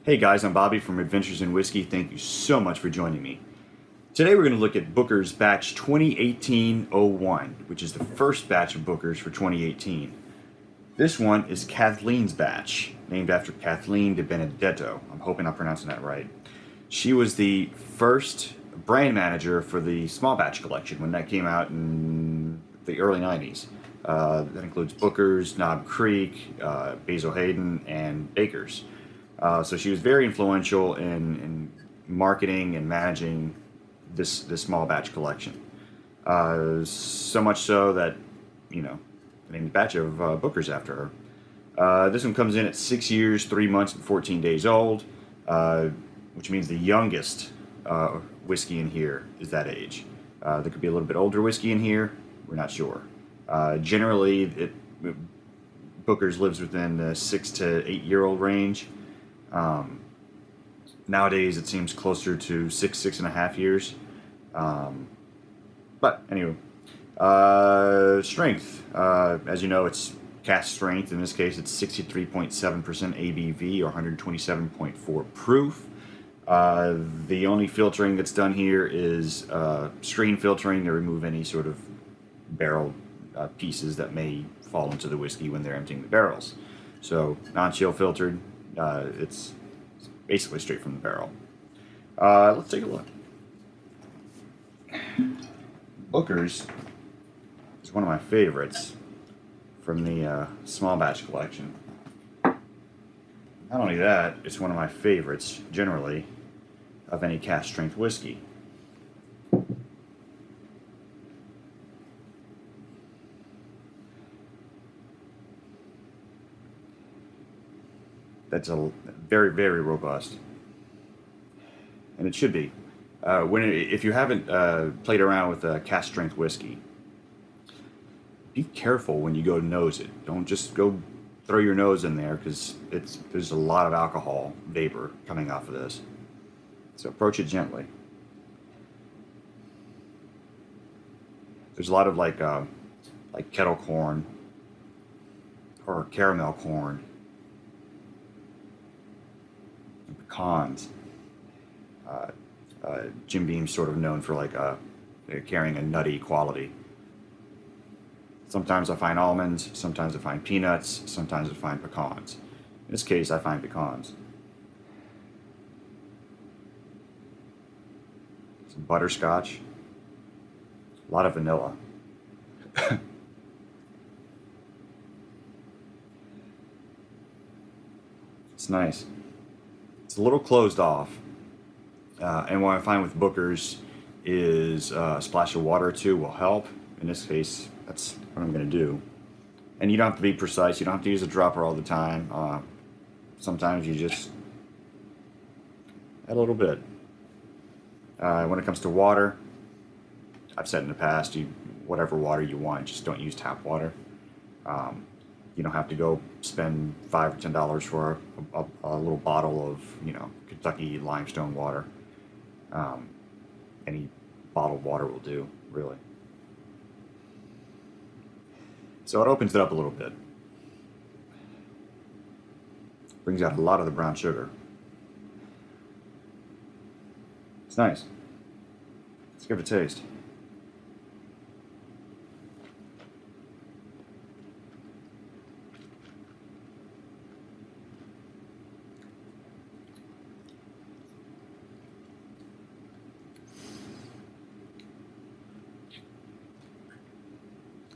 Hey guys, I'm Bobby from Adventures in Whiskey. Thank you so much for joining me. Today we're going to look at Booker's batch 2018-01, which is the first batch of Booker's for 2018. This one is Kathleen's batch, named after Kathleen de Benedetto. I'm hoping I'm pronouncing that right. She was the first brand manager for the small batch collection when that came out in the early 90s. That includes Booker's, Knob Creek, Basil Hayden, and Baker's. So she was very influential in marketing and managing this small batch collection. So much so that, they named a batch of Booker's after her. This one comes in at 6 years, 3 months, and 14 days old, which means the youngest whiskey in here is that age. There could be a little bit older whiskey in here. We're not sure. Generally, Booker's lives within the 6 to 8 year old range. Nowadays it seems closer to 6.5 years. But anyway, strength. As you know, it's cask strength. In this case, it's 63.7% ABV or 127.4 proof. The only filtering that's done here is screen filtering to remove any sort of barrel pieces that may fall into the whiskey when they're emptying the barrels. So non-chill filtered. It's basically straight from the barrel. Let's take a look. Booker's is one of my favorites from the small batch collection. Not only that, it's one of my favorites, generally, of any cask strength whiskey. That's a very, very robust, and it should be. If you haven't played around with cask strength whiskey, be careful when you go to nose it. Don't just go throw your nose in there because there's a lot of alcohol vapor coming off of this. So approach it gently. There's a lot of like kettle corn or caramel corn. Pecans. Jim Beam's sort of known for carrying a nutty quality. Sometimes I find almonds, sometimes I find peanuts, sometimes I find pecans. In this case, I find pecans. Some butterscotch, a lot of vanilla. It's nice. It's a little closed off, and what I find with Booker's is a splash of water or two will help. In this case, that's what I'm going to do. And you don't have to be precise. You don't have to use a dropper all the time. Sometimes you just add a little bit. When it comes to water, I've said in the past, whatever water you want, just don't use tap water. You don't have to go spend $5 or $10 for a little bottle of, Kentucky limestone water. Any bottled water will do, really. So it opens it up a little bit. Brings out a lot of the brown sugar. It's nice. Let's give it a taste.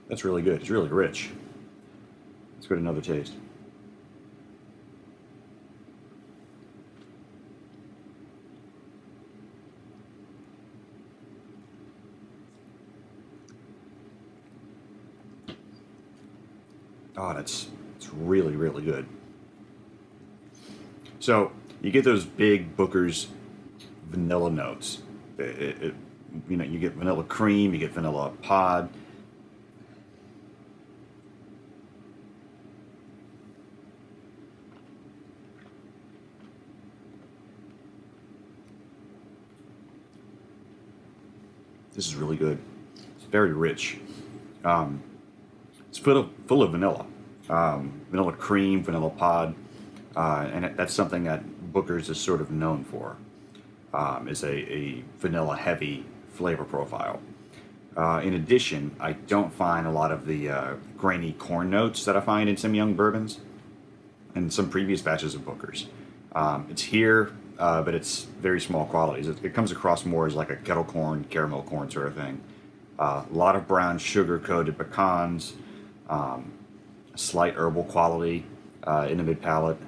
That's really good. It's really rich. Let's give it another taste. Oh, it's really, really good. So you get those big Booker's vanilla notes. You get vanilla cream, you get vanilla pod. This is really good. It's very rich. It's full of vanilla. Vanilla cream, vanilla pod. And that's something that Booker's is sort of known for, is a vanilla heavy flavor profile. In addition, I don't find a lot of the grainy corn notes that I find in some young bourbons and some previous batches of Booker's. It's here, but it's very small quantities. It comes across more as like a kettle corn, caramel corn sort of thing. A lot of brown sugar-coated pecans, a slight herbal quality in the mid-palate.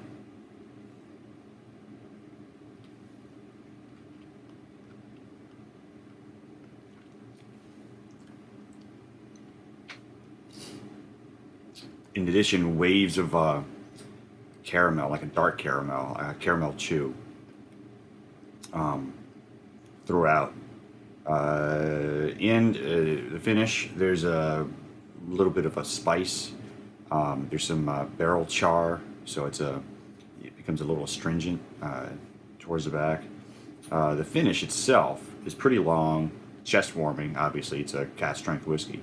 In addition, waves of caramel, like a dark caramel, caramel chew throughout. And the finish, there's a little bit of a spice. There's some barrel char, so it becomes a little astringent towards the back. The finish itself is pretty long, chest warming. Obviously, it's a cask strength whiskey.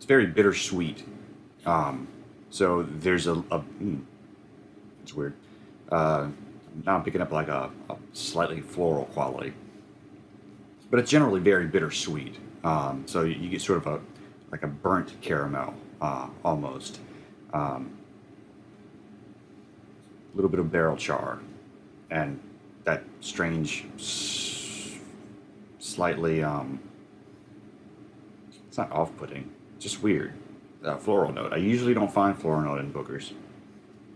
Very bittersweet. So there's it's weird. Now I'm picking up like a slightly floral quality, but it's generally very bittersweet. So you get sort of like a burnt caramel almost. A little bit of barrel char, and that strange, slightly it's not off-putting. Just weird. Floral note. I usually don't find floral note in Booker's.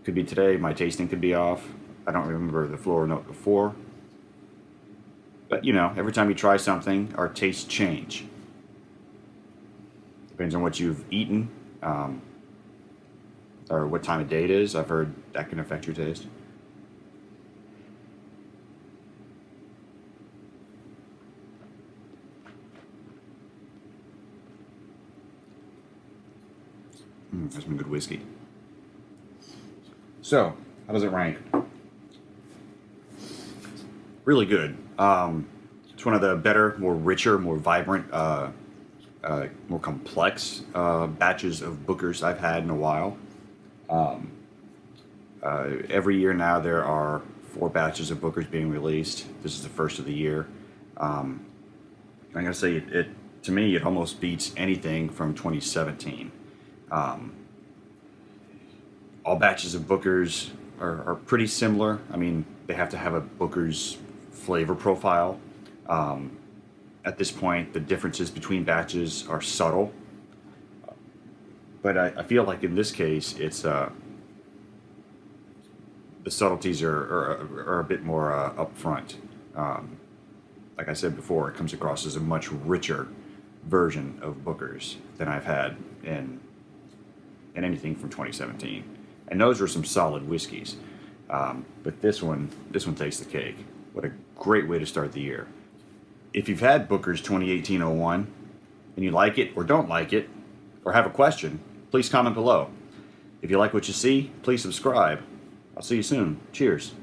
Could be today, my tasting could be off. I don't remember the floral note before. But, you know, every time you try something, our tastes change. Depends on what you've eaten, or what time of day it is. I've heard that can affect your taste. That's some good whiskey. So, how does it rank? Really good. It's one of the better, more richer, more vibrant, more complex batches of Booker's I've had in a while. Every year now there are 4 batches of Booker's being released. This is the first of the year. I'm gonna say it to me it almost beats anything from 2017. All batches of Booker's are pretty similar. I mean, they have to have a Booker's flavor profile. At this point, the differences between batches are subtle. But I feel like in this case, it's the subtleties are a bit more upfront. Like I said before, it comes across as a much richer version of Booker's than I've had in anything from 2017. And those were some solid whiskeys. But this one takes the cake. What a great way to start the year. If you've had Booker's 2018-01 and you like it or don't like it, or have a question, please comment below. If you like what you see, please subscribe. I'll see you soon. Cheers.